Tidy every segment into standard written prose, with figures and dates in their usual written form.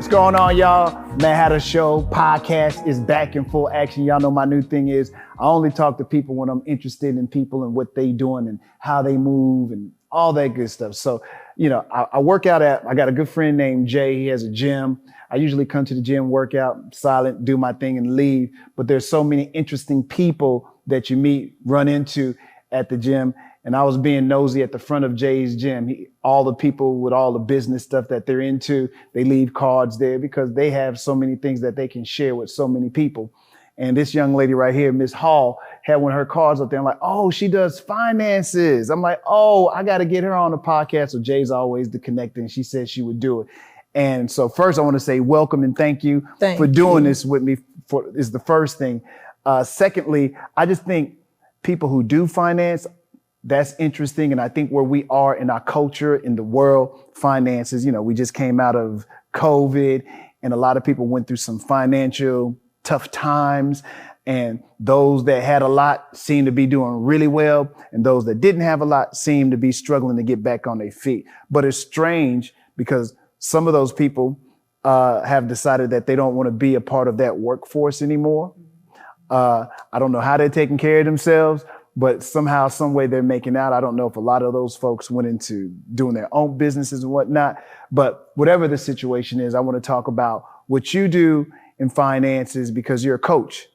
going on, y'all? Mad Hatter Show podcast is back in full action. Y'all know my new thing is I only talk to people when I'm interested in people and what they doing and how they move and all that good stuff. So, you know, I work out I got a good friend named Jay. He has a gym. I usually come to the gym, work out, silent, do my thing and leave. But there's so many interesting people that you meet, run into at the gym. And I was being nosy at the front of Jay's gym. All the people with all the business stuff that they're into, they leave cards there because they have so many things that they can share with so many people. And this young lady right here, Miss Hall, had one of her cards up there. I'm like, oh, she does finances. I'm like, oh, I got to get her on the podcast. So Jay's always the connector, and she said she would do it. And so first I want to say welcome and thank you for doing this with me is the first thing. Secondly, I just think people who do finance, that's interesting. And I think where we are in our culture, in the world, finances, you know, we just came out of COVID and a lot of people went through some financial tough times. And those that had a lot seem to be doing really well. And those that didn't have a lot seem to be struggling to get back on their feet. But it's strange because some of those people have decided that they don't want to be a part of that workforce anymore. I don't know how they're taking care of themselves, but somehow, some way they're making out. I don't know if a lot of those folks went into doing their own businesses and whatnot, but whatever the situation is, I want to talk about what you do in finances because you're a coach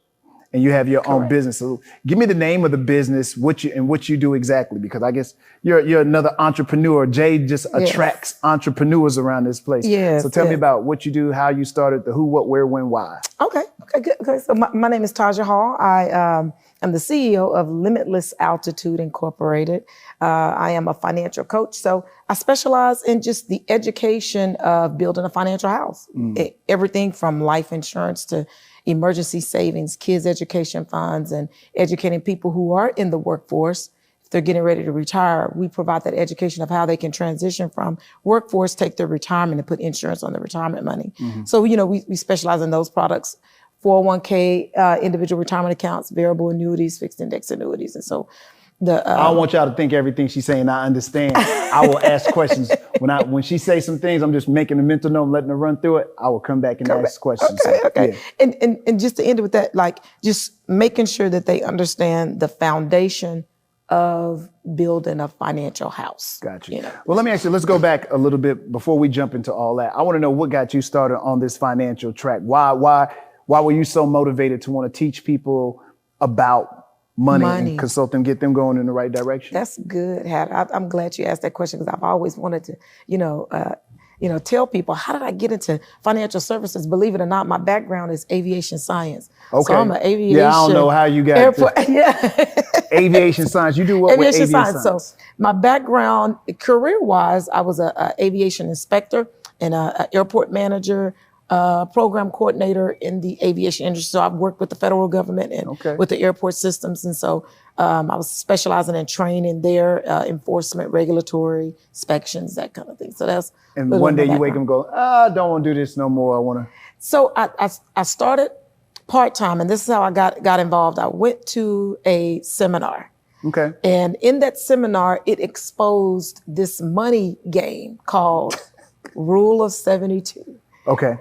and you have your own business. So give me the name of the business, what you do exactly, because I guess you're another entrepreneur. Jay just attracts entrepreneurs around this place. Yes, so tell me about what you do, how you started, the who, what, where, when, why. Okay, good. Okay, so my name is Tasjah Hall. I am the CEO of Limitless Altitude Incorporated. I am a financial coach. So I specialize in just the education of building a financial house. Everything from life insurance to emergency savings, kids education funds, and educating people who are in the workforce. If they're getting ready to retire, we provide that education of how they can transition from workforce, take their retirement and put insurance on the retirement money. So, you know, we specialize in those products, 401k, individual retirement accounts, variable annuities, fixed index annuities. And so I don't want y'all to think everything she's saying I understand. I will ask questions. When she says some things, I'm just making a mental note, letting her run through it. I will come back and ask questions. Okay. Yeah. And just to end with that, like just making sure that they understand the foundation of building a financial house. Gotcha. You know? Well, let me ask you, let's go back a little bit before we jump into all that. I want to know what got you started on this financial track. Why were you so motivated to want to teach people about money and consult them, get them going in the right direction? That's good, Hatter. I'm glad you asked that question because I've always wanted to, tell people, how did I get into financial services? Believe it or not, my background is aviation science. Okay. So I'm an aviation. Yeah, I don't know how you got aviation science. You do what with aviation science? So my background, career-wise, I was a aviation inspector and an airport manager, program coordinator in the aviation industry. So I've worked with the federal government and with the airport systems. And so I was specializing in training there, enforcement, regulatory, inspections, that kind of thing. So that's. And one day you wake up and go, I don't want to do this no more. I want to. So I started part-time, and this is how I got involved. I went to a seminar. Okay. And in that seminar, it exposed this money game called Rule of 72. Okay.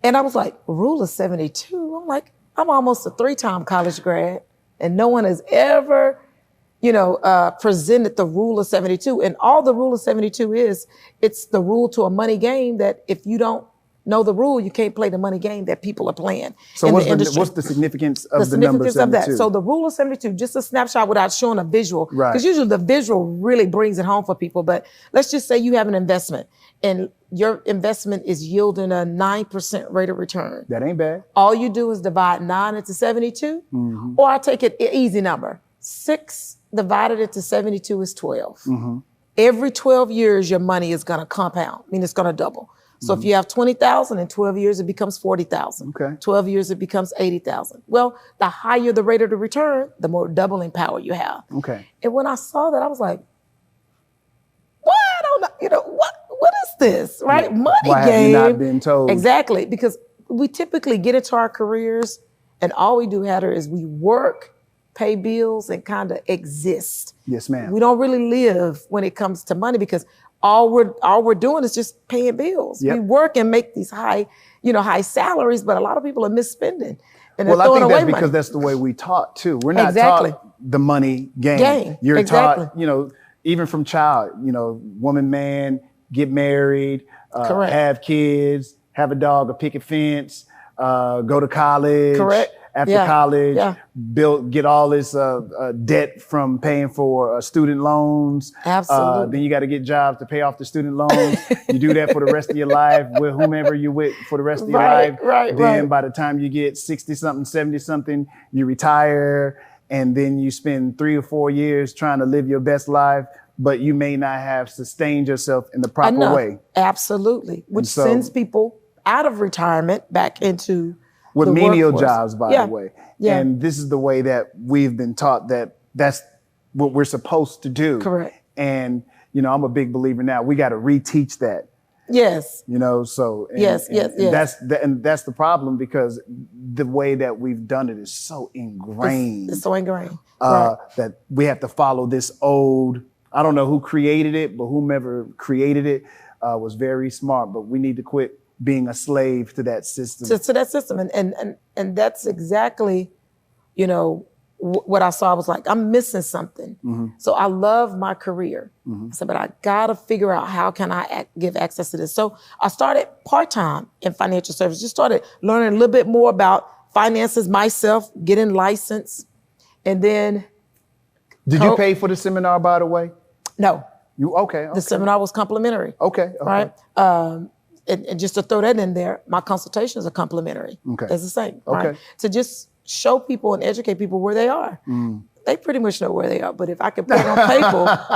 And I was like, Rule of 72? I'm like, I'm almost a 3-time college grad, and no one has ever, presented the Rule of 72. And all the Rule of 72 is, it's the rule to a money game that if you don't know the rule, you can't play the money game that people are playing. So what's the significance of the number 72? Of that. So the Rule of 72, just a snapshot without showing a visual, because usually the visual really brings it home for people. But let's just say you have an investment and your investment is yielding a 9% rate of return. That ain't bad. All you do is divide 9 into 72, or I take it easy number. 6 divided into 72 is 12. Every 12 years, your money is going to compound. I mean, it's going to double. So if you have 20,000 in 12 years, it becomes 40,000. Okay. 12 years, it becomes 80,000. Well, the higher the rate of the return, the more doubling power you have. Okay. And when I saw that, I was like, what? I don't know, what is this, right? Yeah. Money Why game. Have you not been told? Exactly, because we typically get into our careers and all we do, Hatter, is we work pay bills, and kind of exist. Yes, ma'am. We don't really live when it comes to money because all we're doing is just paying bills. Yep. We work and make these high salaries, but a lot of people are misspending. And Well, I think that's money. because that's the way we taught too. We're not Exactly. taught the money game. You're Exactly. taught, even from child, woman, man, get married, Correct. have kids, have a dog, a picket fence, go to college. Correct. After college, get all this debt from paying for student loans. Absolutely. Then you got to get jobs to pay off the student loans. You do that for the rest of your life with whomever you with for the rest of your life. Then by the time you get 60-something, 70-something, you retire. And then you spend 3 or 4 years trying to live your best life, but you may not have sustained yourself in the proper way. Absolutely. Which sends people out of retirement back into with menial workforce. Jobs, by the way. Yeah. And this is the way that we've been taught that's what we're supposed to do. Correct. And, I'm a big believer now. We got to reteach that. Yes. So yes. That's the problem because the way that we've done it is so ingrained. It's so ingrained. That we have to follow this old, I don't know who created it, but whomever created it was very smart, but we need to quit being a slave to that system. To that system. And that's exactly, what I saw. I was like, I'm missing something. Mm-hmm. So I love my career. Mm-hmm. I said, but I got to figure out how can I give access to this. So I started part-time in financial services, just started learning a little bit more about finances myself, getting licensed. And then. Did you pay for the seminar, by the way? No. Okay. The seminar was complimentary. Okay. Right. And just to throw that in there, my consultations are complimentary. Okay. That's the same. Okay. Right? To just show people and educate people where they are. Mm. They pretty much know where they are. But if I could put it on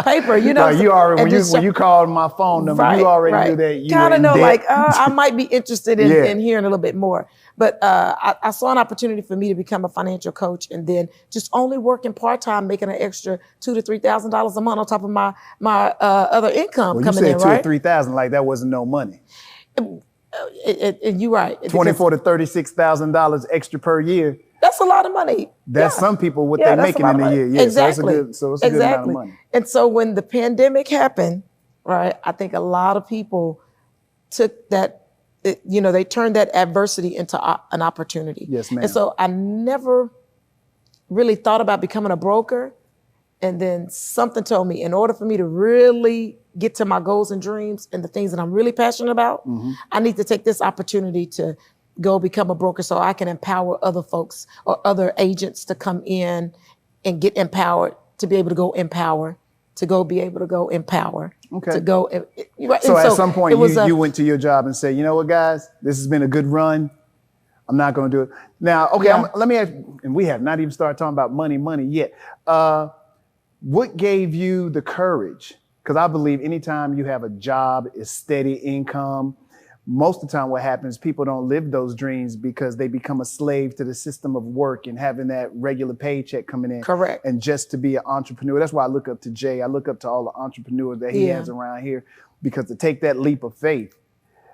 paper, you already when you called my phone number, you already knew that you kind of know debt. I might be interested in hearing a little bit more. But I saw an opportunity for me to become a financial coach, and then just only working part time, making an extra $2,000 to $3,000 a month on top of my other income coming in. You said $2,000 or $3,000 like that wasn't no money. And you're right. $24,000 to $36,000 extra per year. That's a lot of money. That's some people what they're making in a year. Yeah, exactly. So it's a good amount of money. And so when the pandemic happened, right, I think a lot of people took that, they turned that adversity into an opportunity. Yes, ma'am. And so I never really thought about becoming a broker. And then something told me, in order for me to really get to my goals and dreams and the things that I'm really passionate about, mm-hmm. I need to take this opportunity to go become a broker so I can empower other folks or other agents to come in and get empowered, to be able to go empower, to go be able to go empower. Okay. To go. So at some point you went to your job and said, you know what, guys, this has been a good run. I'm not going to do it. Now, okay, let me ask, and we have not even started talking about money yet. What gave you the courage? Because I believe anytime you have a job, it's steady income. Most of the time what happens, people don't live those dreams because they become a slave to the system of work and having that regular paycheck coming in. Correct. And just to be an entrepreneur. That's why I look up to Jay. I look up to all the entrepreneurs that he has around here, because to take that leap of faith,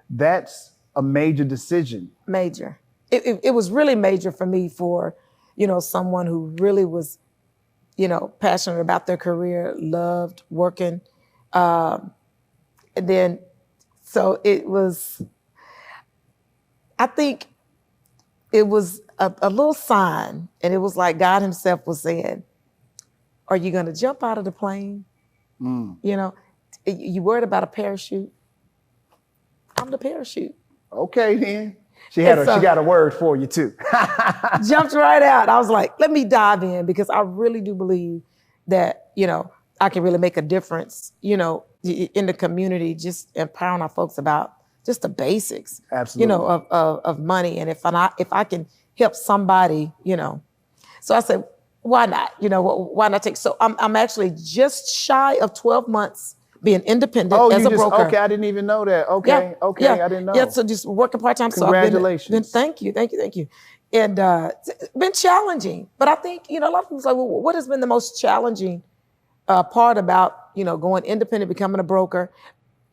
that's a major decision. Major. It was really major for me, for, someone who really was, passionate about their career, loved working. And then, so it was, I think it was a little sign, and it was like God himself was saying, are you going to jump out of the plane? Mm. You worried about a parachute? I'm the parachute. Okay, then. She got a word for you too. Jumped right out. I was like, let me dive in, because I really do believe that, I can really make a difference, in the community, just empowering our folks about just the basics, absolutely, of money. And if I can help somebody, so I said, why not? Why not take? So I'm actually just shy of 12 months being independent as a broker. Okay, I didn't even know that. Okay, I didn't know. Yeah, so just working part-time. Congratulations. So Thank you. And it's been challenging. But I think, a lot of people say, well, what has been the most challenging part about, going independent, becoming a broker?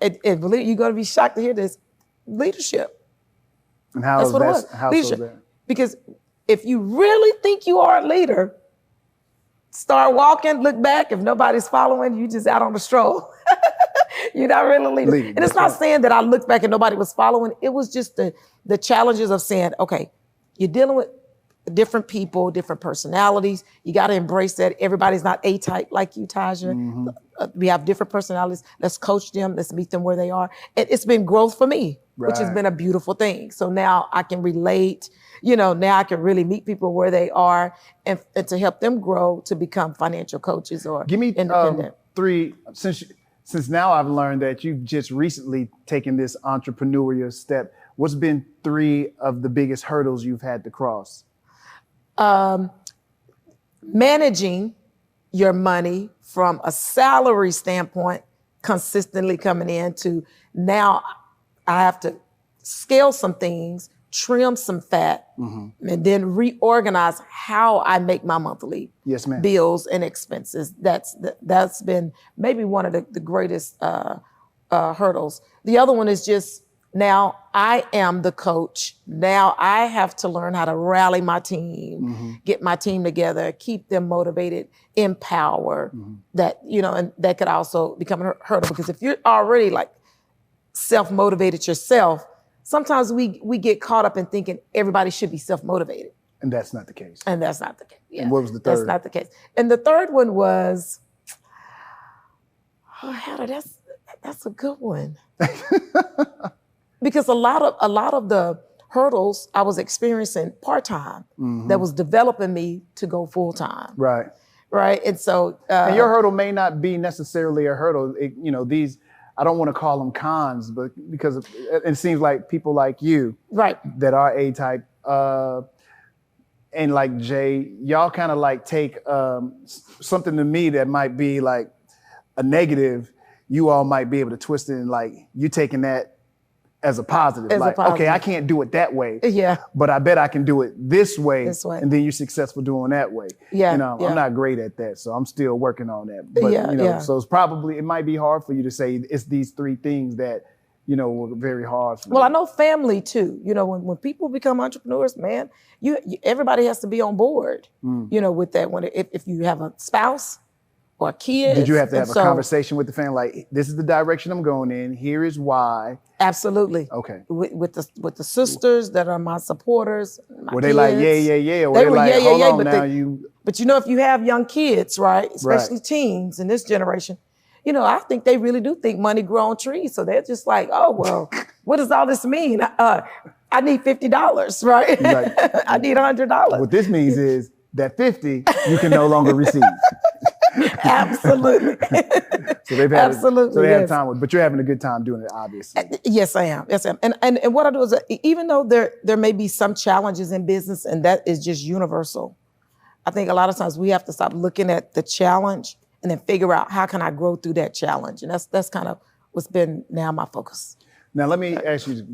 And believe you're going to be shocked to hear this, leadership. And how That's is what that? it was. How leadership. so that? Because if you really think you are a leader, start walking, look back. If nobody's following, you just out on the stroll. You're not really leading. And it's not saying that I looked back and nobody was following. It was just the challenges of saying, okay, you're dealing with different people, different personalities. You got to embrace that. Everybody's not A-type like you, Tasjah. Mm-hmm. We have different personalities. Let's coach them. Let's meet them where they are. It's been growth for me, which has been a beautiful thing. So now I can relate, now I can really meet people where they are and to help them grow to become financial coaches or Give me independent. Three, since now I've learned that you've just recently taken this entrepreneurial step, what's been 3 of the biggest hurdles you've had to cross? Managing your money from a salary standpoint, consistently coming in to now I have to scale some things, trim some fat, and then reorganize how I make my monthly bills and expenses. That's been maybe one of the greatest hurdles. The other one is just now I am the coach. Now I have to learn how to rally my team, get my team together, keep them motivated, empower. That, and that could also become a hurdle because if you're already like self-motivated yourself, sometimes we get caught up in thinking everybody should be self-motivated. And that's not the case. Yeah. And what was the third? That's not the case. And the third one was, that's a good one. Because a lot of the hurdles I was experiencing part-time that was developing me to go full-time. Right. And so... and your hurdle may not be necessarily a hurdle. These, I don't want to call them cons, but because it seems like people like you that are A-type and like Jay, y'all kind of like take something to me that might be like a negative, you all might be able to twist it and like you taking that as a positive. Okay, I can't do it that way. Yeah. But I bet I can do it this way. And then you're successful doing that way. Yeah. I'm not great at that. So I'm still working on that. But so it might be hard for you to say it's these 3 things that, were very hard for me. Well, I know family too. When people become entrepreneurs, man, everybody has to be on board, with that. If you have a spouse, or kids. Did you have to have a conversation with the family? Like, this is the direction I'm going in. Here is why. Absolutely. Okay. With the sisters that are my supporters. Were they like, yeah? Or they were like, hold on now, you. But if you have young kids, right, especially teens in this generation, I think they really do think money grows on trees. So they're just like, oh, well, what does all this mean? I need $50, right? Like, I need $100. What this means is that 50 you can no longer receive. Absolutely. So they've had had time but you're having a good time doing it, obviously. Yes, I am. And what I do is even though there may be some challenges in business, and that is just universal, I think a lot of times we have to stop looking at the challenge and then figure out how can I grow through that challenge. And that's kind of what's been now my focus. Now let me ask you,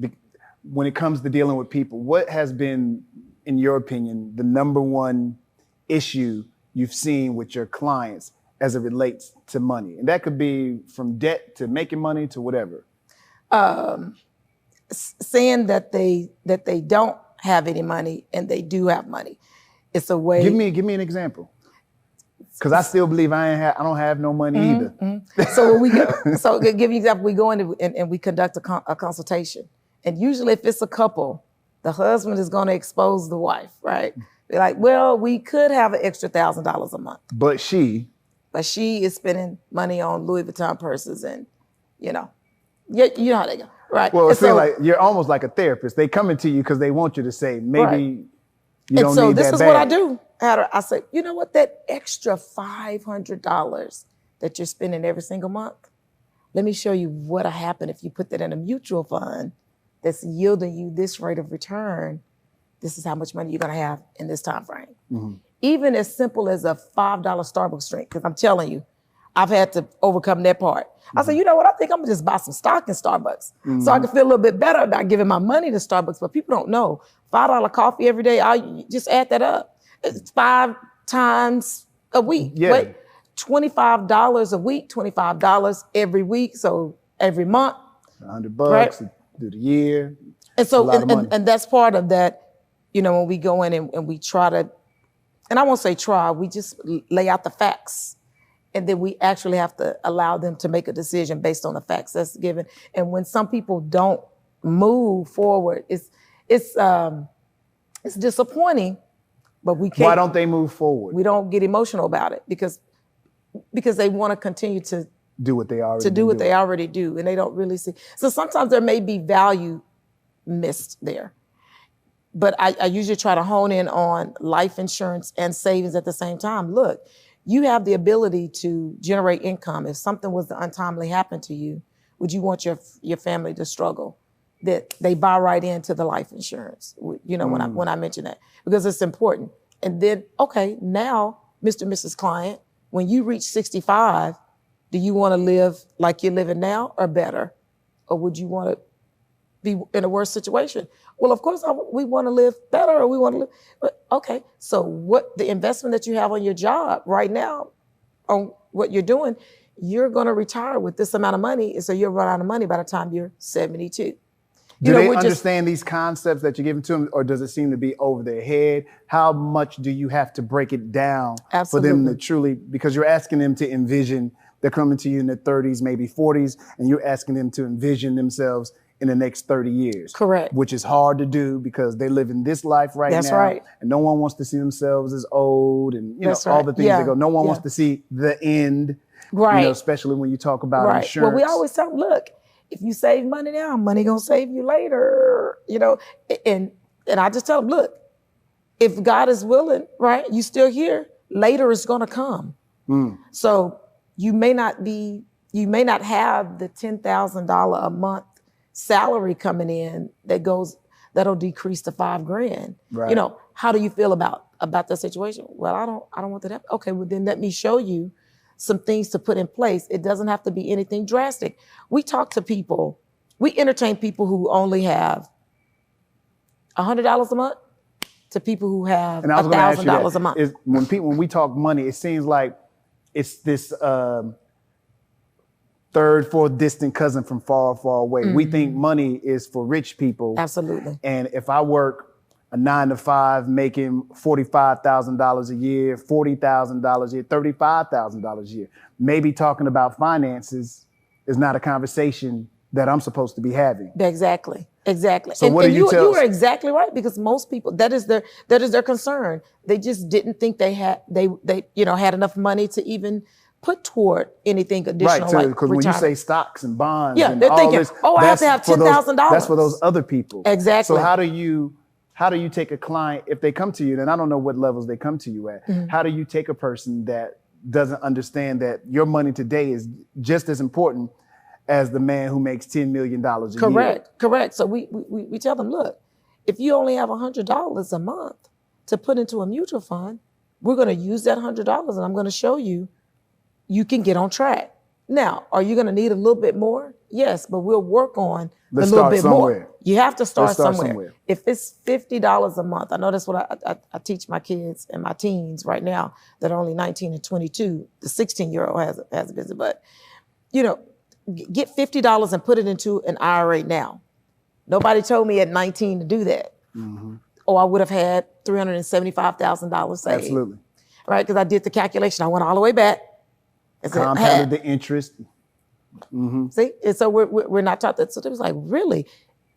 when it comes to dealing with people, what has been, in your opinion, the number one issue you've seen with your clients as it relates to money? And that could be from debt to making money to whatever. Saying that they don't have any money and they do have money. It's a way. Give me an example. Because I still believe I don't have no money either. So when to give you an example, we go in and we conduct a consultation. And usually if it's a couple, the husband is going to expose the wife, right? They're like, well, we could have an extra $1,000 a month. But she is spending money on Louis Vuitton purses and, you know how they go, right? Well, it seems like you're almost like a therapist. They coming to you because they want you to say, maybe you don't need that bad. And so this is what I do. I say, you know what, that extra $500 that you're spending every single month, let me show you what'll happen if you put that in a mutual fund that's yielding you this rate of return. This is how much money you're gonna have in this time frame. Mm-hmm. Even as simple as a $5 Starbucks drink, because I'm telling you, I've had to overcome that part. Mm-hmm. I said, you know what, I think I'm gonna just buy some stock in Starbucks so I can feel a little bit better about giving my money to Starbucks, but people don't know. $5 coffee every day, I just add that up. It's 5 times a week. Yeah. Wait, $25 a week, $25 every week, so every month. $100 right? Through the year. And so, and that's part of that, when we go in and we try to and I won't say try, we just lay out the facts. And then we actually have to allow them to make a decision based on the facts that's given. And when some people don't move forward, it's disappointing, but we can't. Why don't they move forward? We don't get emotional about it because they want to continue to do what they already do, and they don't really see. So sometimes there may be value missed there. But I usually try to hone in on life insurance and savings at the same time. Look, you have the ability to generate income. If something was to untimely happen to you, would you want your family to struggle? That they buy right into the life insurance, when I mention that, because it's important. And then, okay, now, Mr. and Mrs. Client, when you reach 65, do you want to live like you're living now or better? Or would you want to be in a worse situation? Well, of course, we want to live better, or we want to live. Okay, so what the investment that you have on your job right now, on what you're doing, you're going to retire with this amount of money, and so you'll run out of money by the time you're 72. Do they understand these concepts that you're giving to them, or does it seem to be over their head? How much do you have to break it down for them to truly, because you're asking them to envision, they're coming to you in their 30s, maybe 40s, and you're asking them to envision themselves in the next 30 years. Correct. Which is hard to do because they live in this life right now. That's right. And no one wants to see themselves as old and all the things they go. No one wants to see the end. Right. Especially when you talk about insurance. Well, we always tell them, look, if you save money now, money gonna save you later. And I just tell them, look, if God is willing, right, you still here, later is gonna come. So you may not have the $10,000 a month salary coming in that'll decrease to $5,000. Right. How do you feel about that situation? Well, I don't want that to happen. Okay, well then let me show you some things to put in place. It doesn't have to be anything drastic. We talk to people, we entertain people who only have $100 a month to people who have $1,000 a month. When we talk money, it seems like it's this third, fourth distant cousin from far, far away. We think money is for rich people. Absolutely. And if I work a 9 to 5, making $45,000 a year, $40,000 a year, $35,000 a year, maybe talking about finances is not a conversation that I'm supposed to be having. Exactly. So what do you tell? You are exactly right, because most people, that is their concern. They just didn't think they had enough money to even put toward anything additional. Right, because when you say stocks and bonds, they're thinking, I have to have $10,000. That's for those other people. Exactly. So how do you take a client if they come to you? And I don't know what levels they come to you at. How do you take a person that doesn't understand that your money today is just as important as the man who makes $10 million a year? Correct. So we tell them, look, if you only have $100 a month to put into a mutual fund, we're going to use that $100 and I'm going to show you can get on track. Now, are you going to need a little bit more? Yes, but we'll work on a little bit more. You have to start somewhere. If it's $50 a month, I know that's what I teach my kids and my teens right now that are only 19 and 22. The 16-year-old has a business, but get $50 and put it into an IRA now. Nobody told me at 19 to do that. Or I would have had $375,000 saved. Absolutely. Right, because I did the calculation. I went all the way back. Compounded the interest. See, and so we're not taught that. So it was like, really,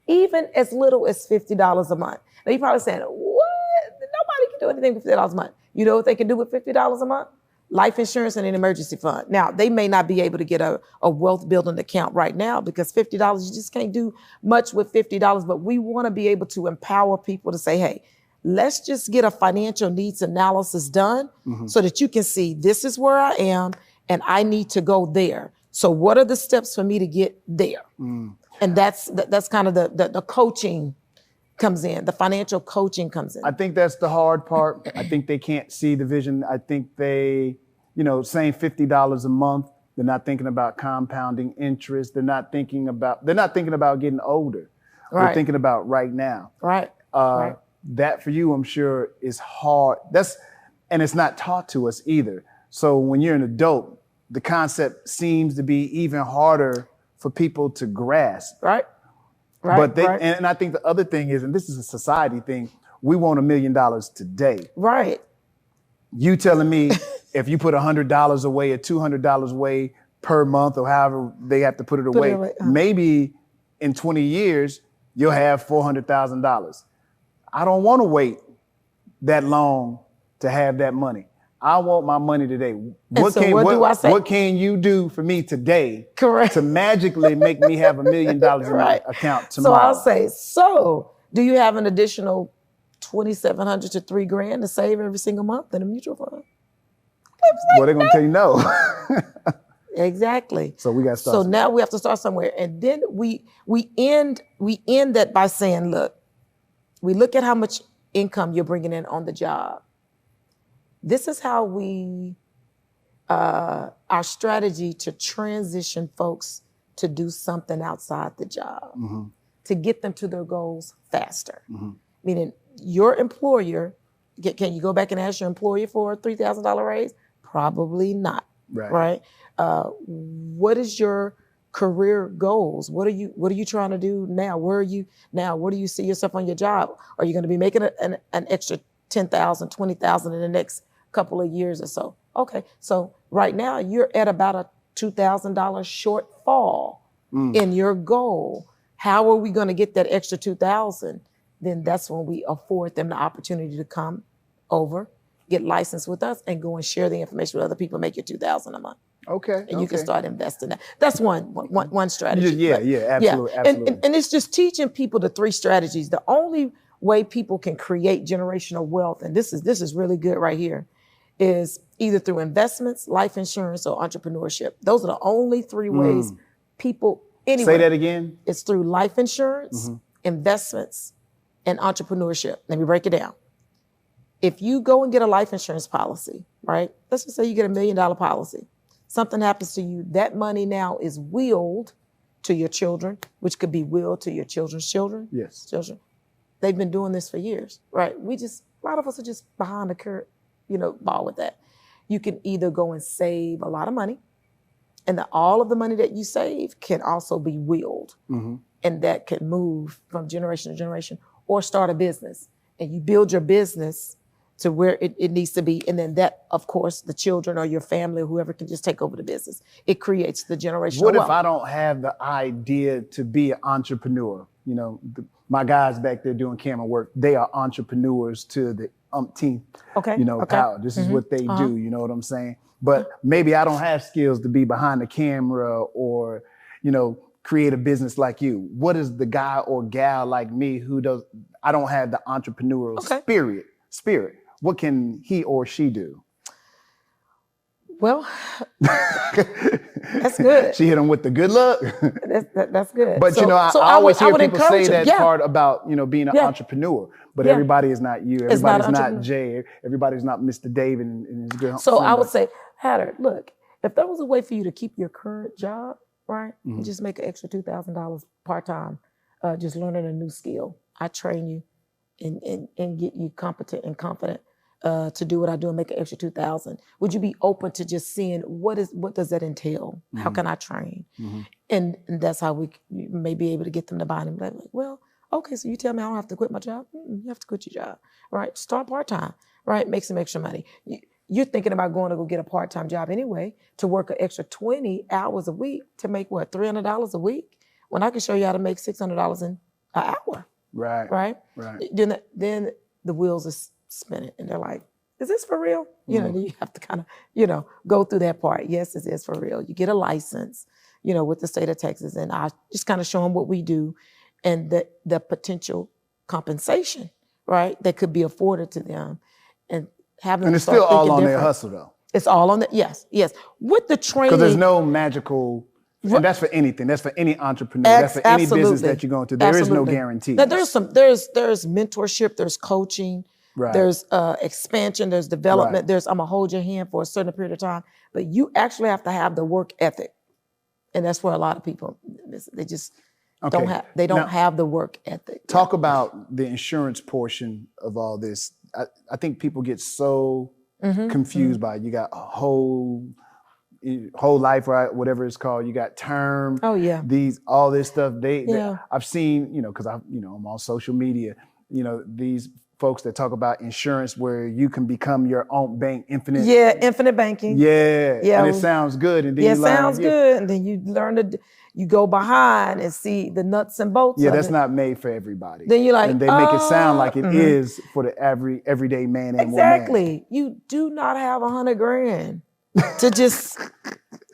even as little as $50 a month. Now you're probably saying, what? Nobody can do anything with $50 a month. You know what they can do with $50 a month? Life insurance and an emergency fund. Now, they may not be able to get a wealth building account right now because $50, you just can't do much with $50. But we want to be able to empower people to say, hey, let's just get a financial needs analysis done so that you can see this is where I am and I need to go there. So what are the steps for me to get there? And that's kind of the coaching comes in, the financial coaching comes in. I think that's the hard part. I think they can't see the vision. I think they, saying $50 a month, they're not thinking about compounding interest. They're not thinking about getting older. Right. They're thinking about right now. Right. That for you, I'm sure, is hard. And it's not taught to us either. So when you're an adult, the concept seems to be even harder for people to grasp. Right. But and I think the other thing is, and this is a society thing, we want $1 million today. Right. you telling me if you put $100 away or $200 away per month or however they have to put it away, maybe in 20 years, you'll have $400,000. I don't want to wait that long to have that money. I want my money today. What can you do for me today to magically make me have $1 million in my account tomorrow? So I'll say, do you have an additional $2,700 to $3,000 to save every single month in a mutual fund? Well, they're going to tell you no. Exactly. So we got to start. So now we have to start somewhere. And then we end that by saying, look, we look at how much income you're bringing in on the job. This is how our strategy to transition folks to do something outside the job, to get them to their goals faster. Meaning your employer, can you go back and ask your employer for a $3,000 raise? Probably not, right? What is your career goals? What are you trying to do now? Where are you now? Where do you see yourself on your job? Are you going to be making an extra $10,000, $20,000 in the next couple of years or so? Okay, so right now you're at about a $2,000 shortfall in your goal. How are we going to get that extra $2,000? Then that's when we afford them the opportunity to come over, get licensed with us, and go and share the information with other people, make your $2,000 a month. Okay. And you can start investing that. That's one strategy. Absolutely. And it's just teaching people the 3 strategies. The only way people can create generational wealth, and this is really good right here, is either through investments, life insurance, or entrepreneurship. Those are the only 3 ways people, anyway. Say that again. It's through life insurance, investments, and entrepreneurship. Let me break it down. If you go and get a life insurance policy, right? Let's just say you get $1 million policy. Something happens to you, that money now is willed to your children, which could be willed to your children's children. Yes. Children. They've been doing this for years, right? A lot of us are just behind the curve, ball with that. You can either go and save a lot of money, and all of the money that you save can also be willed, and that can move from generation to generation, or start a business. And you build your business to where it needs to be. And then that, of course, the children or your family or whoever can just take over the business. It creates the generational wealth. What if I don't have the idea to be an entrepreneur? My guys back there doing camera work, they are entrepreneurs to the umpteenth, power. This is what they do, you know what I'm saying? But maybe I don't have skills to be behind the camera or, create a business like you. What is the guy or gal like me I don't have the entrepreneurial spirit. What can he or she do? Well, that's good. She hit him with the good luck. That's good. But I always hear people say that part about being an entrepreneur. But everybody is not you. Everybody's not Jay. Everybody's not Mr. David. And so I would say, Hatter, look, if there was a way for you to keep your current job, right, and just make an extra $2,000 part-time, just learning a new skill, I train you and get you competent and confident to do what I do and make an extra $2,000. Would you be open to just seeing what does that entail? How can I train? And that's how we may be able to get them to buy them. Like, well, okay, so you tell me I don't have to quit my job? You have to quit your job, right? Start part-time, right? Make some extra money. You're thinking about going to go get a part-time job anyway, to work an extra 20 hours a week to make what, $300 a week? When I can show you how to make $600 in an hour. Right. Then the wheels are spinning and they're like, is this for real? You have to kind of, go through that part. Yes, it is for real. You get a license, with the state of Texas, and I just kind of show them what we do and the potential compensation, right, that could be afforded to them, and having. And it's still all on their hustle, though. It's all on that. Yes. With the training, because there's no magical. And that's for anything. That's for any entrepreneur. That's for any business that you're going to. There is no guarantee. Now, there's mentorship. There's coaching. Right. There's expansion. There's development. There's I'm gonna hold your hand for a certain period of time. But you actually have to have the work ethic, and that's where a lot of people they just don't have. They don't have the work ethic. Talk about the insurance portion of all this. I think people get so confused by it. You got a whole life, right? Whatever it's called. You got term. Oh yeah. All this stuff. I've seen, because I'm on social media. These folks that talk about insurance where you can become your own bank, infinite. Yeah, infinite banking. Yeah, Yeah. and it sounds good. And then Yeah, you it learn, sounds good. And then you learn to, you go behind and see the nuts and bolts yeah, of that's it. not made for everybody. Then you're like, and they make it sound like it mhm. is for the everyday man and woman. Exactly. You do not have $100,000 to just,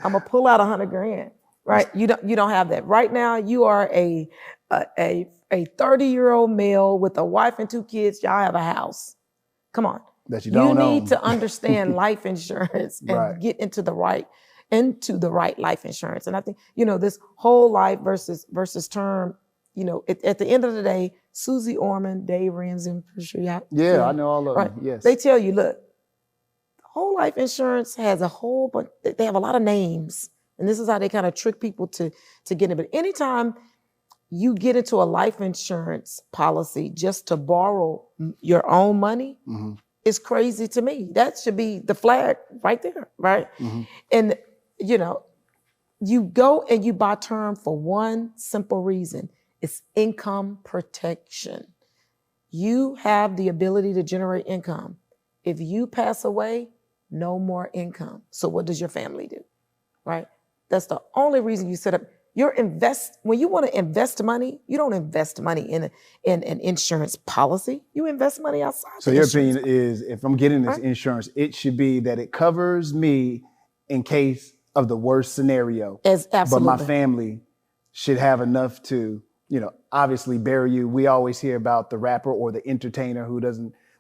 I'm gonna pull out $100,000, right? You don't have that. Right now, you are a 30-year-old male with a wife and 2 kids. Y'all have a house. Come on. That you don't need own. to understand life insurance and Right. get into the right life insurance. And I think, this whole life versus term, at the end of the day, Susie Orman, Dave Ramsey, I'm pretty sure y'all. Yeah, I know all of right? them. Yes. They tell you, look, whole life insurance has a whole bunch, they have a lot of names. And this is how they kind of trick people to get in. But anytime you get into a life insurance policy just to borrow your own money, mm-hmm. it's crazy to me. That should be the flag right there, right? Mm-hmm. And, you go and you buy term for one simple reason. It's income protection. You have the ability to generate income. If you pass away, no more income. So what does your family do, right? That's the only reason you set up when you want to invest money, you don't invest money in an insurance policy. You invest money outside. So your opinion is, if I'm getting this insurance, it should be that it covers me in case of the worst scenario. Absolutely. But my family should have enough to, obviously bury you. We always hear about the rapper or the entertainer who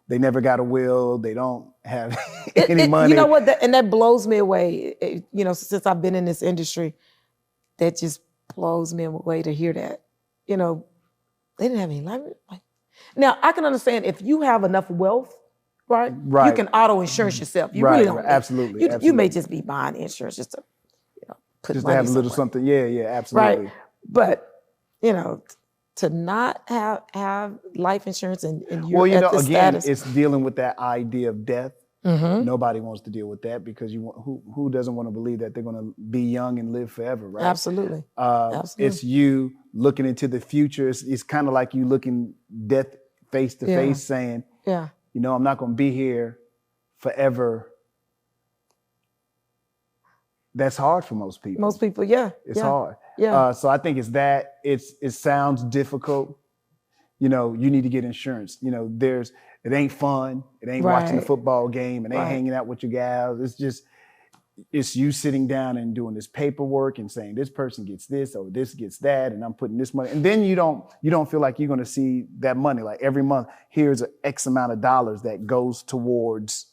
they never got a will. They don't have any money. You know what? That blows me away. Since I've been in this industry, that just blows me away to hear that. They didn't have any life. Now, I can understand if you have enough wealth, right? You can auto insurance yourself. You really don't. Absolutely. You may just be buying insurance just to, put just money to have a little somewhere. something. Yeah, absolutely. Right. But, to not have life insurance and you're at the again, status. it's dealing with that idea of death. Mm-hmm. Nobody wants to deal with that because who doesn't want to believe that they're going to be young and live forever, right? Absolutely. Absolutely. It's you looking into the future. It's kind of like you looking death face to face, saying, "Yeah, I'm not going to be here forever." That's hard for most people. Most people, yeah, it's hard. Yeah. So I think it's that. It sounds difficult. You need to get insurance. It ain't fun. It ain't watching the football game. It ain't hanging out with your gals. It's you sitting down and doing this paperwork and saying this person gets this or this gets that, and I'm putting this money. And then you don't feel like you're going to see that money. Like every month, here's an X amount of dollars that goes towards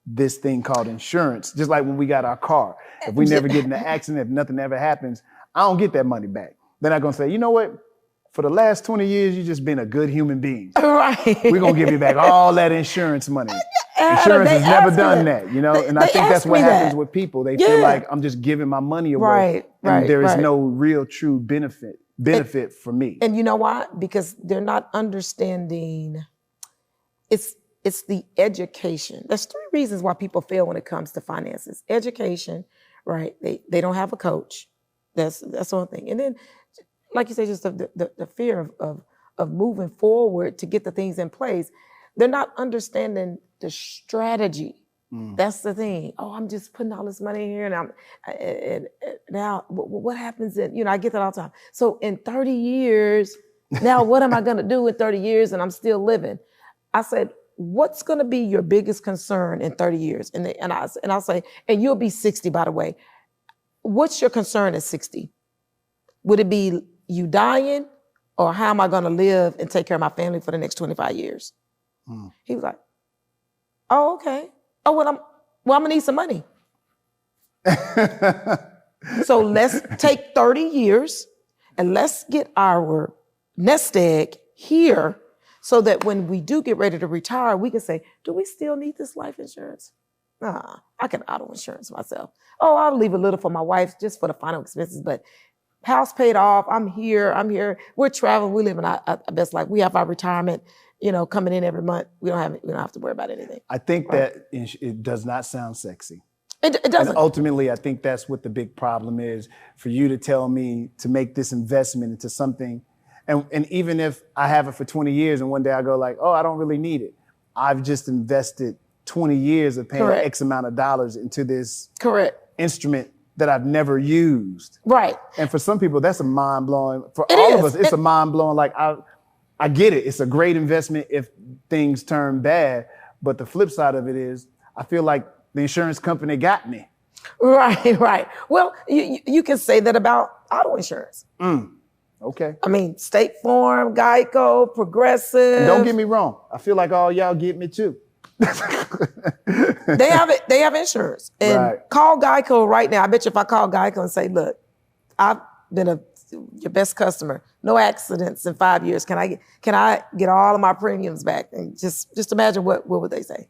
this thing called insurance. Just like when we got our car. If we never get in an accident, if nothing ever happens, I don't get that money back. They're not going to say, you know what? For the last 20 years, you've just been a good human being. Right. We're going to give you back all that insurance money. Insurance has never done that, And I think that's what happens with people. They feel like I'm just giving my money away. And there is no real true benefit for me. And you know why? Because they're not understanding. It's the education. There's 3 reasons why people fail when it comes to finances. Education, right? They don't have a coach. That's one thing. And then, like you say, just the fear of moving forward to get the things in place. They're not understanding the strategy. That's the thing. Oh, I'm just putting all this money here, and now what happens? I get that all the time. So in 30 years, now what am I going to do in 30 years? And I'm still living. I said, what's going to be your biggest concern in 30 years? And I'll say, and you'll be 60, by the way. What's your concern at 60? Would it be you dying, or how am I going to live and take care of my family for the next 25 years? He was like, oh, okay. Oh, well, I'm going to need some money. So let's take 30 years and let's get our nest egg here so that when we do get ready to retire, we can say, do we still need this life insurance? Nah, I can auto insurance myself. Oh, I'll leave a little for my wife just for the final expenses, but house paid off. I'm here. We're traveling. We live in our best life. We have our retirement, coming in every month. We don't have to worry about anything. I think that it does not sound sexy. It doesn't. And ultimately, I think that's what the big problem is, for you to tell me to make this investment into something. And even if I have it for 20 years and one day I go like, oh, I don't really need it. I've just invested 20 years of paying Correct. X amount of dollars into this Correct. instrument that I've never used. Right. And for some people, that's a mind blowing. For It all of is. us, it's a mind blowing. Like I get it. It's a great investment if things turn bad. But the flip side of it is, I feel like the insurance company got me. Right, right. Well, you can say that about auto insurance. Okay. I mean, State Farm, Geico, Progressive. And don't get me wrong. I feel like all y'all get me too. They have it. They have insurance. And Right. call Geico right now. I bet you if I call Geico and say, look, I've been your best customer, no accidents in 5 years. Can I get all of my premiums back? And just imagine what would they say?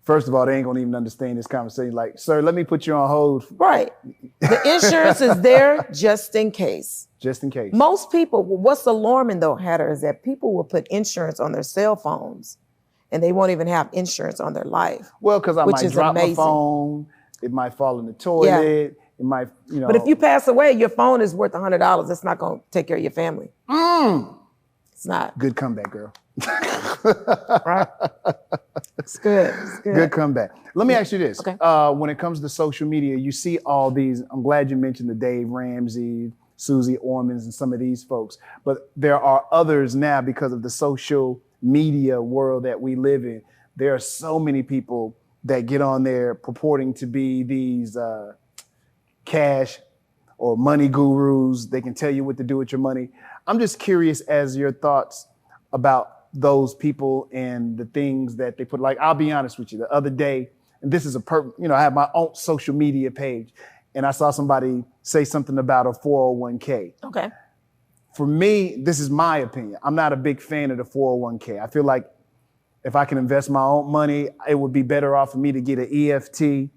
First of all, they ain't gonna even understand this conversation. Like, sir, let me put you on hold. Right. The insurance is there just in case. Just in case. Most people, what's alarming though, Hatter, is that people will put insurance on their cell phones and they won't even have insurance on their life. Well, because I which might is drop amazing. my phone. It might fall in the toilet. It might, you know. But if you pass away, your phone is worth $100. It's not going to take care of your family. It's not. Good comeback, girl. Right? It's good. It's good. Good comeback. Let me ask you this. Okay. When it comes to social media, you see all these, I'm glad you mentioned the Dave Ramsey, Susie Ormans, and some of these folks, but there are others now because of the social media world that we live in. There are so many people that get on there purporting to be these cash or money gurus. They can tell you what to do with your money. I'm just curious as your thoughts about those people and the things that they put. Like, I'll be honest with you, the other day, and this is I have my own social media page, and I saw somebody say something about a 401k. Okay. For me, this is my opinion. I'm not a big fan of the 401k. I feel like if I can invest my own money, it would be better off for me to get an EFT.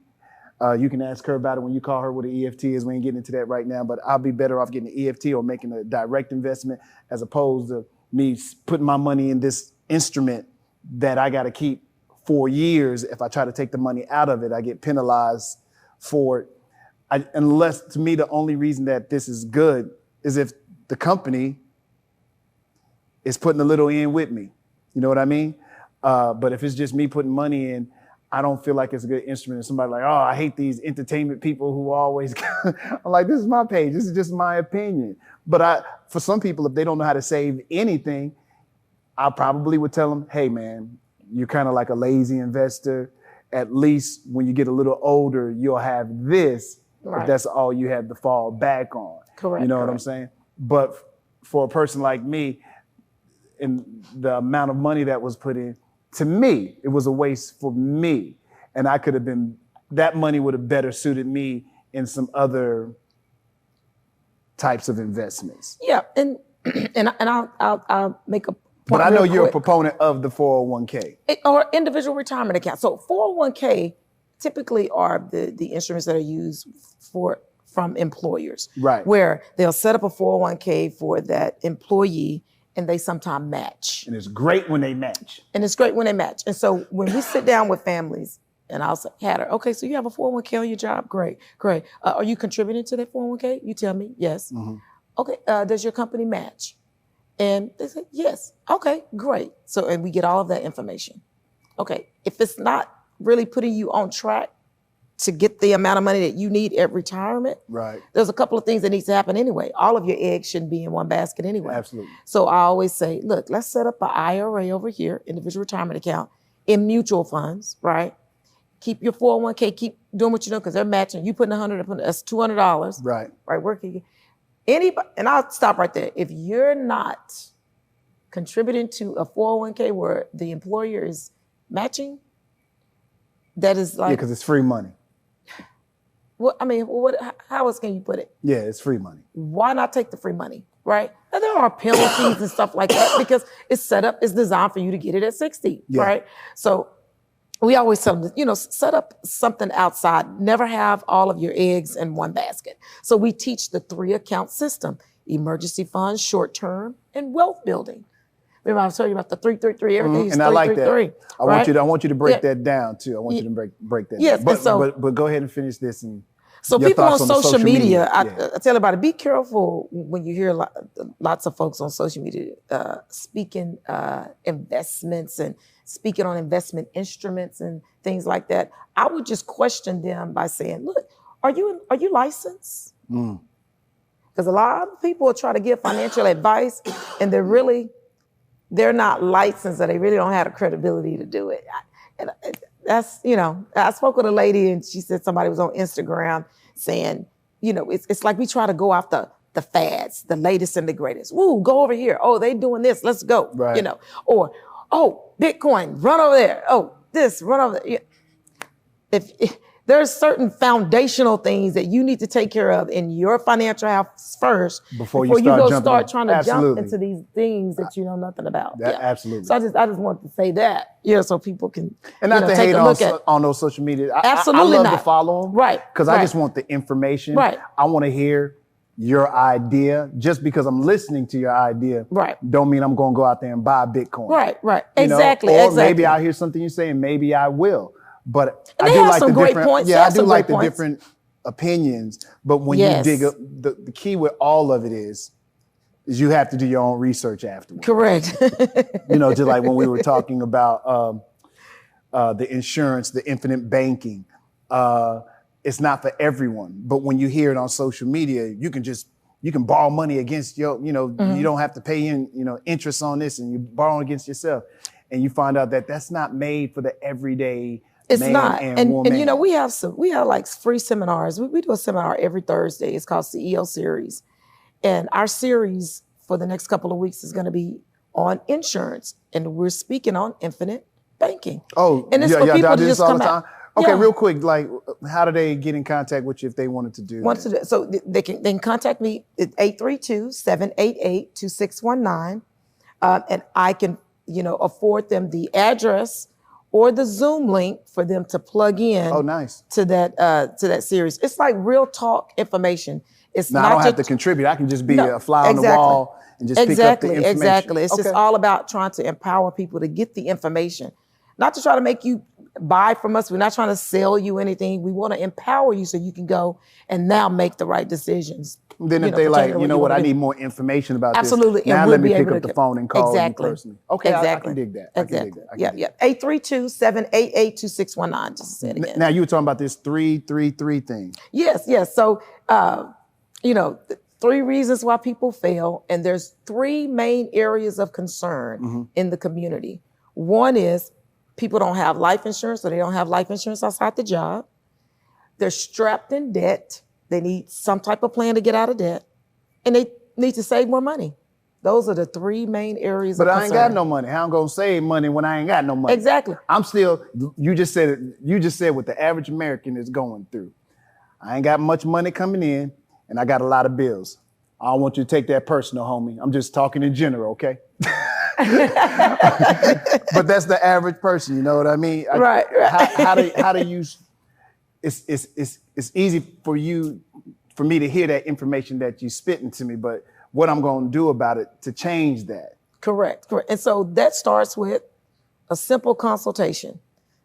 You can ask her about it when you call her what an EFT is. We ain't getting into that right now, but I'll be better off getting an EFT or making a direct investment as opposed to me putting my money in this instrument that I got to keep 4 years. If I try to take the money out of it, I get penalized for it. Unless, to me, the only reason that this is good is if the company is putting a little in with me. You know what I mean? But if it's just me putting money in, I don't feel like it's a good instrument. And somebody like, oh, I hate these entertainment people who always, I'm like, this is my page. This is just my opinion. But for some people, if they don't know how to save anything, I probably would tell them, hey man, you're kind of like a lazy investor. At least when you get a little older, you'll have this, Right. if that's all you have to fall back on. Correct. You know what I'm correct. saying? But for a person like me, and the amount of money that was put in, to me, it was a waste for me. And that money would have better suited me in some other types of investments. Yeah. And I'll make a point. But I know real you're a quick. proponent of the 401k. Or individual retirement account. So 401k typically are the instruments that are used from employers. Right. Where they'll set up a 401k for that employee and they sometimes match. And it's great when they match. And it's great when they match. And so when we sit down with families and I'll say, Hatter, okay, so you have a 401k on your job? Great. Are you contributing to that 401k? You tell me, yes. Mm-hmm. Okay, does your company match? And they say, yes. Okay, great. So, and we get all of that information. Okay, if it's not really putting you on track to get the amount of money that you need at retirement, Right. there's a couple of things that needs to happen anyway. All of your eggs shouldn't be in one basket anyway. Absolutely. So I always say, look, let's set up an IRA over here, individual retirement account, in mutual funds, right? Keep your 401k, keep doing what you're doing because they're matching. You putting $100, that's $200. Right. Right, where can you? Anybody, and I'll stop right there. If you're not contributing to a 401k where the employer is matching, that is like, Yeah, because it's free money. how else can you put it? Yeah, it's free money. Why not take the free money, right? Now, there are penalties and stuff like that because it's designed for you to get it at 60, Yeah. right? So we always tell them, set up something outside. Never have all of your eggs in one basket. So we teach the 3-account system: emergency funds, short-term, and wealth building. Remember I was telling you about the 333, everything is And I like that. 333. I want you to break that down too. I want you to break that Yes, down. and so- But go ahead and finish this. And So Your people on thoughts on the social media, yeah. I tell everybody, be careful when you hear lots of folks on social media speaking investments and speaking on investment instruments and things like that. I would just question them by saying, look, are you licensed? Because a lot of people will try to give financial advice and they're not licensed, or they really don't have the credibility to do it. And that's, I spoke with a lady and she said somebody was on Instagram saying, it's like we try to go after the fads, the latest and the greatest. Woo, go over here. Oh, they doing this. Let's go. Right. Or, oh, Bitcoin, run over there. Oh, this, run over there. If there's certain foundational things that you need to take care of in your financial house first before you start trying to jump into these things that you know nothing about. Absolutely. So I just want to say that, so people can and not to hate on those social media. Absolutely I love not. to follow them, right? Because I just want the information. Right. I want to hear your idea. Just because I'm listening to your idea, right, don't mean I'm going to go out there and buy Bitcoin. Right. Exactly. Or maybe I'll hear something you say and maybe I will. But I do like some great points. Yeah, I do like the different opinions. But when you dig up, the key with all of it is you have to do your own research afterwards. Correct. Just like when we were talking about the insurance, the infinite banking. It's not for everyone. But when you hear it on social media, you can borrow money against you don't have to pay interest on this, and you borrow against yourself. And you find out that that's not made for the everyday. It's man not. And woman. And we have like free seminars. We do a seminar every Thursday. It's called CEO Series. And our series for the next couple of weeks is going to be on insurance. And we're speaking on infinite banking. Oh, and it's for people to just come out. Okay, real quick, like how do they get in contact with you if they wanted to do that? So they can contact me at 832-788-2619. And I can, afford them the address or the Zoom link for them to plug in. Oh, nice. To that series. It's like real talk information. It's now, not I don't have to contribute. I can just be a fly on the wall and just pick up the information. Exactly. It's just all about trying to empower people to get the information, not to try to make you buy from us. We're not trying to sell you anything. We want to empower you so you can go and now make the right decisions. Then if they like, I need more information about Absolutely. this. Now let me pick up the phone and call you personally. Okay, exactly. I can dig that. Exactly. Yeah. 832-788-2619. Just to say it again. Now you were talking about this 333 thing. Yes. So, 3 reasons why people fail, and there's 3 main areas of concern in the community. One is people don't have life insurance, or they don't have life insurance outside the job. They're strapped in debt. They need some type of plan to get out of debt, and they need to save more money. Those are the 3 main areas of concern. But I ain't got no money. How I'm gonna save money when I ain't got no money? Exactly. I'm still, you just said what the average American is going through. I ain't got much money coming in, and I got a lot of bills. I don't want you to take that personal, homie. I'm just talking in general, okay? But that's the average person, you know what I mean? Right. How do you? It's easy for me to hear that information that you spitting to me, but what I'm going to do about it to change that. Correct. And so that starts with a simple consultation,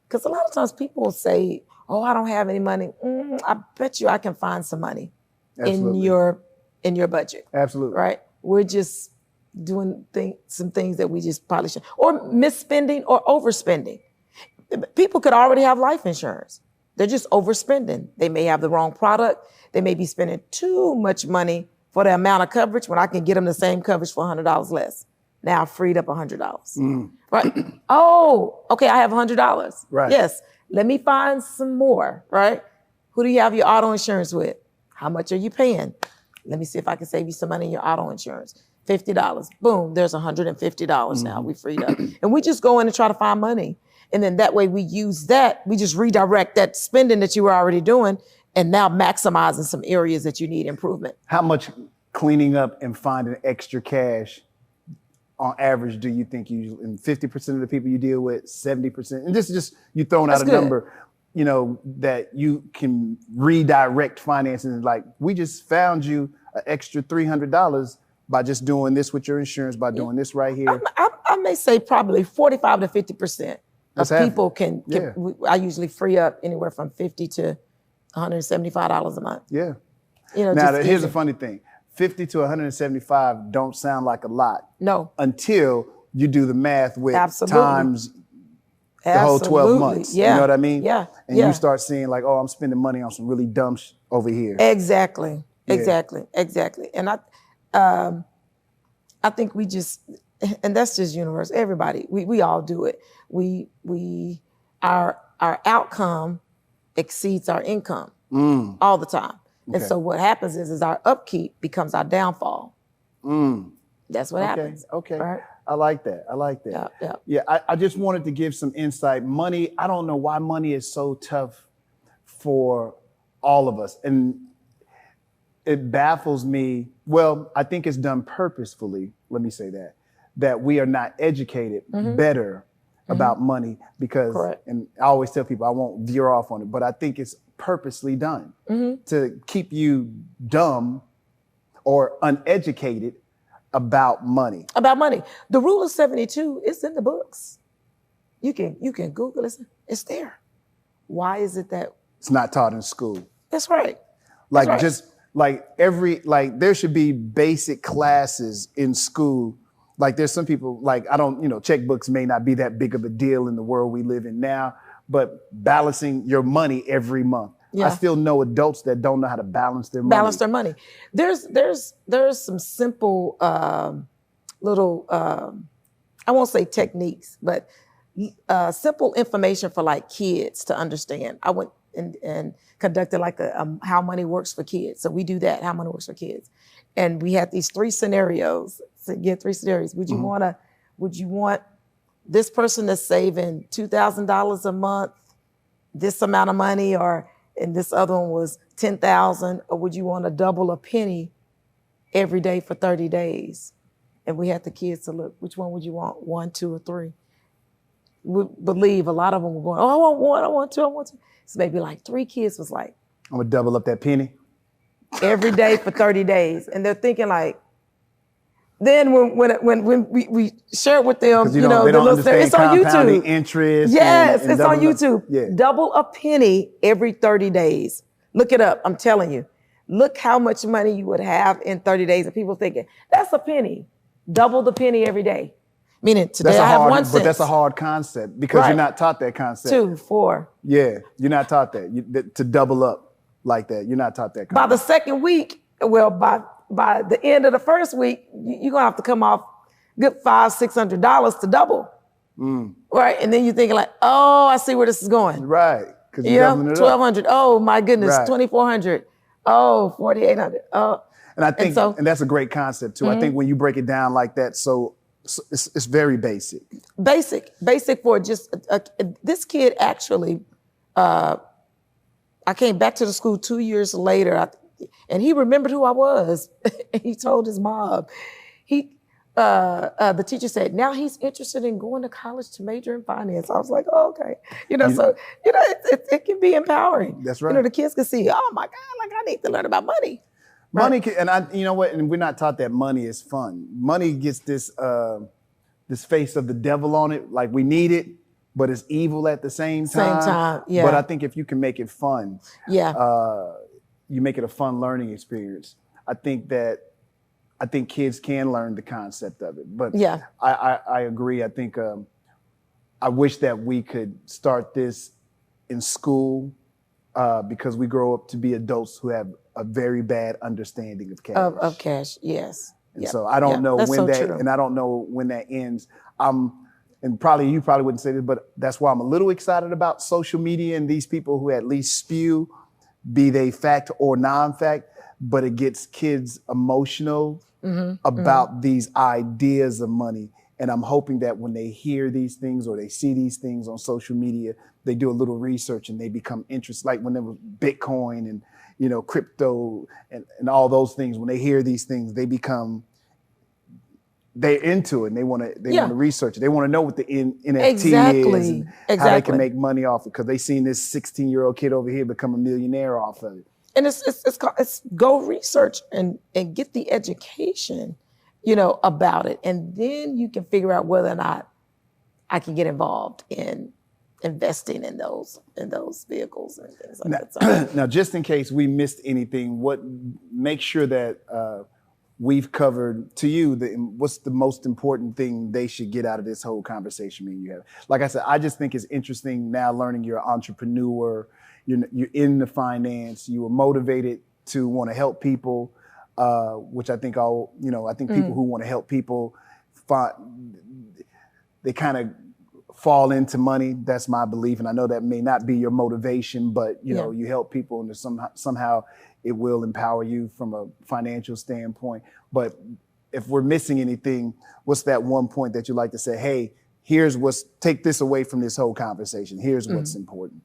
because a lot of times people will say, "Oh, I don't have any money." I bet you I can find some money in your budget. Absolutely. Right. We're just doing some things that we just probably should, or misspending or overspending. People could already have life insurance. They're just overspending. They may have the wrong product. They may be spending too much money for the amount of coverage when I can get them the same coverage for $100 less. Now I've freed up $100. Right? Oh, okay, I have $100. Right. Yes, let me find some more, right? Who do you have your auto insurance with? How much are you paying? Let me see if I can save you some money in your auto insurance. $50. Boom, there's $150 now we freed up. And we just go in and try to find money. And then that way we use that, we just redirect that spending that you were already doing and now maximizing some areas that you need improvement. How much cleaning up and finding extra cash on average do you think you, and 50% of the people you deal with, 70%, and this is just you throwing out a number, that you can redirect finances. Like, we just found you an extra $300 by just doing this with your insurance, by doing this right here. I may say probably 45 to 50% of people can, I usually free up anywhere from 50 to $175 a month. Yeah. You know, Now, just here's easy. a funny thing. 50 to 175 don't sound like a lot. No. Until you do the math with Absolutely. times the whole 12 months. Yeah. You know what I mean? Yeah. And you start seeing like, oh, I'm spending money on some really dumb over here. Exactly. Yeah. Exactly. And I think we just, and that's just universal. Everybody, we all do it. Our outcome exceeds our income all the time. And so what happens is our upkeep becomes our downfall. That's what happens. Okay. Right? I like that. Yeah. I just wanted to give some insight. Money, I don't know why money is so tough for all of us. And it baffles me. Well, I think it's done purposefully. Let me say that we are not educated better about money because, and I always tell people I won't veer off on it, but I think it's purposely done to keep you dumb or uneducated about money. The rule of 72 is in the books. You can Google it. It's there. Why is it that it's not taught in school? That's right. There should be basic classes in school. Like there's some people checkbooks may not be that big of a deal in the world we live in now, but balancing your money every month. I still know adults that don't know how to balance their money. There's some simple little I won't say techniques, but simple information for like kids to understand. I went and conducted like a how money works for kids. So we do that, how money works for kids. And we had these three scenarios. Would you want this person that's saving $2,000 a month, this amount of money, and this other one was $10,000, or would you want to double a penny every day for 30 days? And we had the kids to look, which one would you want? 1, 2, or 3? We believe a lot of them were going, oh, I want 1, I want 2, I want 2. So maybe like 3 kids was like, I'm gonna double up that penny every day for 30 days. And they're thinking like, then when we share it with them, they don't understand it's on YouTube. Interest. Yes, and it's on YouTube. Yeah. Double a penny every 30 days. Look it up. I'm telling you. Look how much money you would have in 30 days. And people thinking, that's a penny. Double the penny every day. Meaning today I have 1 cent. But that's a hard concept because you're not taught that concept. 2, 4. Yeah, you're not taught that. To double up like that, you're not taught that concept. By the second week, by the end of the first week, you're gonna have to come off good $500-$600 to double. Right? And then you're thinking like, oh, I see where this is going. Right. Because you're doubling it up. $1,200. Oh my goodness, $2,400. Oh, $4,800. Oh. And I think, and that's a great concept too. I think when you break it down like that, so it's very basic. Basic for just, this kid actually, I came back to the school 2 years later, and he remembered who I was. He told his mom. The teacher said, now he's interested in going to college to major in finance. I was like, oh, okay. It can be empowering. That's right. The kids can see, oh my God, like I need to learn about money. Money, and we're not taught that money is fun. Money gets this face of the devil on it, like we need it, but it's evil at the same time. Yeah. But I think if you can make it fun, you make it a fun learning experience. I think kids can learn the concept of it. But I agree. I think I wish that we could start this in school because we grow up to be adults who have a very bad understanding of cash. Of cash, yes. And so I don't know when and I don't know when that ends. And you probably wouldn't say this, but that's why I'm a little excited about social media and these people who at least spew, be they fact or non-fact, but it gets kids emotional about these ideas of money. And I'm hoping that when they hear these things or they see these things on social media, they do a little research and they become interested. Like when there was Bitcoin and crypto and all those things, when they hear these things, they're into it and they want to research it. They want to know what the NFT is and how they can make money off it because they seen this 16-year-old kid over here become a millionaire off of it. And it's go research and get the education, about it. And then you can figure out whether or not I can get involved in investing in those vehicles and things like that. So, Now, just in case we missed anything, make sure that we've covered to you what's the most important thing they should get out of this whole conversation me and you have. Like I said, I just think it's interesting now learning you're an entrepreneur, you're in the finance, you were motivated to want to help people, which I think people who want to help people they kind of fall into money. That's my belief. And I know that may not be your motivation, but you help people and somehow it will empower you from a financial standpoint. But if we're missing anything, what's that one point that you like to say, hey, take this away from this whole conversation. Here's what's important.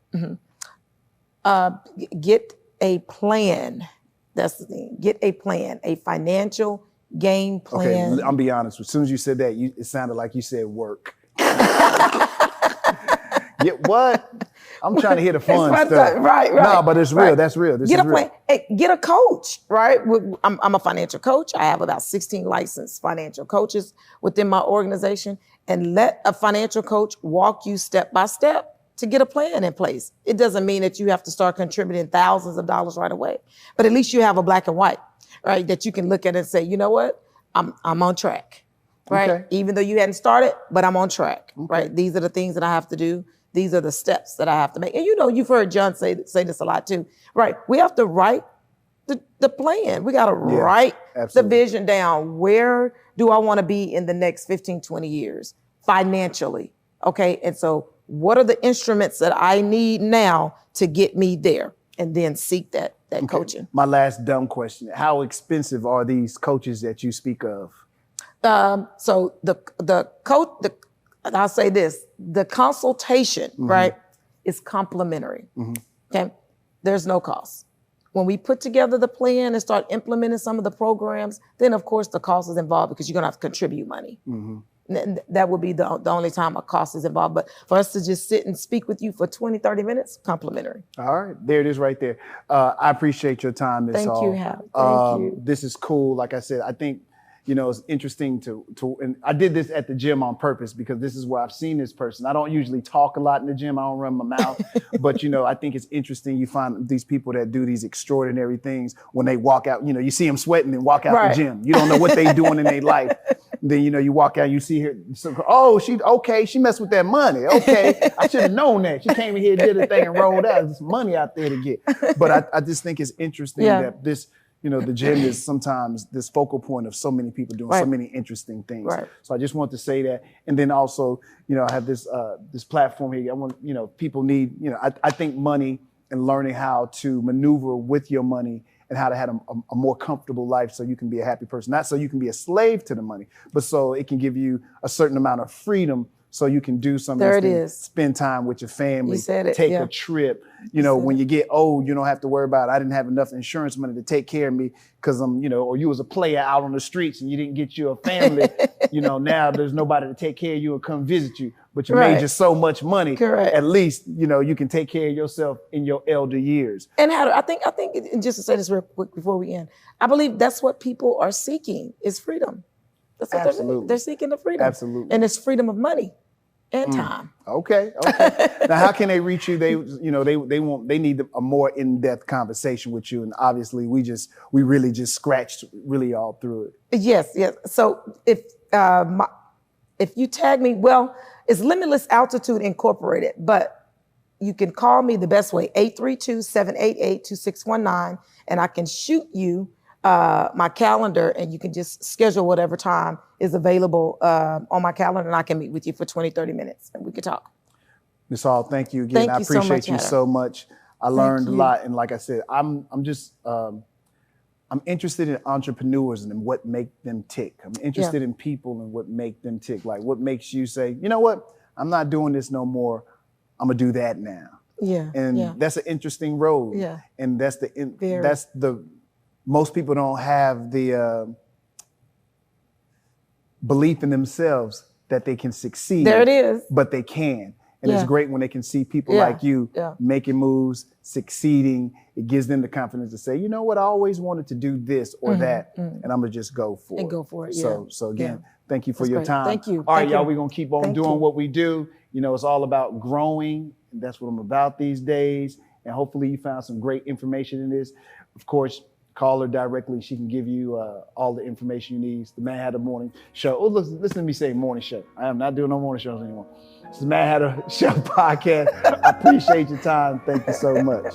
Get a plan. That's the thing. Get a plan, a financial game plan. Okay, I'll be honest. As soon as you said that, it sounded like you said work. Get what? I'm trying to hear the fun stuff. Right. No, but it's real. Right. That's real. Get a plan. Hey, get a coach, right? I'm a financial coach. I have about 16 licensed financial coaches within my organization, and let a financial coach walk you step by step to get a plan in place. It doesn't mean that you have to start contributing thousands of dollars right away, but at least you have a black and white, right? That you can look at and say, you know what? I'm on track, right? Okay. Even though you hadn't started, but I'm on track, right? These are the things that I have to do. These are the steps that I have to make. And you've heard John say this a lot too, right? We have to write the plan. We got to write the vision down. Where do I want to be in the next 15, 20 years financially? Okay. And so what are the instruments that I need now to get me there? And then seek that coaching. My last dumb question. How expensive are these coaches that you speak of? So the coach, I'll say this, the consultation, right, is complimentary. Okay. There's no cost. When we put together the plan and start implementing some of the programs, then of course the cost is involved because you're going to have to contribute money. That would be the only time a cost is involved. But for us to just sit and speak with you for 20, 30 minutes, complimentary. All right. There it is right there. I appreciate your time, Ms. Hall. Thank you, Hal. Thank you. This is cool. Like I said, I think, it's interesting and I did this at the gym on purpose because this is where I've seen this person. I don't usually talk a lot in the gym. I don't run my mouth, but I think it's interesting. You find these people that do these extraordinary things when they walk out, you see them sweating and walk out the gym. You don't know what they doing in their life. Then, you walk out, you see her. So, she messed with that money. Okay. I should have known that. She came in here, did a thing and rolled out. There's money out there to get. But I just think it's interesting that this, the gym is sometimes this focal point of so many people doing so many interesting things. Right. So I just want to say that. And then also, I have this platform here. I want, people need, I think money and learning how to maneuver with your money and how to have a more comfortable life so you can be a happy person. Not so you can be a slave to the money, but so it can give you a certain amount of freedom so you can do some of these things, spend time with your family, take a trip. When you get old, you don't have to worry about, I didn't have enough insurance money to take care of me because or you was a player out on the streets and you didn't get you a family. Now there's nobody to take care of you and come visit you, but you made just so much money. Correct. At least, you can take care of yourself in your elder years. And I think, just to say this real quick before we end, I believe that's what people are seeking is freedom. That's what they're seeking the freedom. Absolutely. And it's freedom of money and time. Okay. Now, how can they reach you? They need a more in-depth conversation with you. And obviously we really just scratched really all through it. Yes. So if you tag me, it's Limitless Altitude Incorporated, but you can call me the best way, 832-788-2619, and I can shoot you my calendar, and you can just schedule whatever time is available on my calendar, and I can meet with you for 20, 30 minutes, and we can talk. Ms. Hall, thank you again. I appreciate you so much. I learned a lot, and like I said, I'm interested in entrepreneurs and what make them tick. I'm interested in people and what make them tick. Like what makes you say, you know what? I'm not doing this no more. I'm gonna do that now. That's an interesting road. And that's the most people don't have the belief in themselves that they can succeed. There it is. But they can. And it's Yeah. great when they can see people Yeah. like you Yeah. making moves, succeeding. It gives them the confidence to say, you know what, I always wanted to do this or that, and I'm gonna just go for it. And go for it, So again, yeah. thank you for That's your great. time. Thank you. All right, Thank y'all, you. we're gonna keep on Thank doing you. what we do. You know, it's all about growing. And that's what I'm about these days. And hopefully you found some great information in this. Of course, call her directly. She can give you all the information you need. It's the Mad Hatter Morning Show. Oh, listen to me say morning show. I am not doing no morning shows anymore. It's the Mad Hatter Show podcast. I appreciate your time. Thank you so much.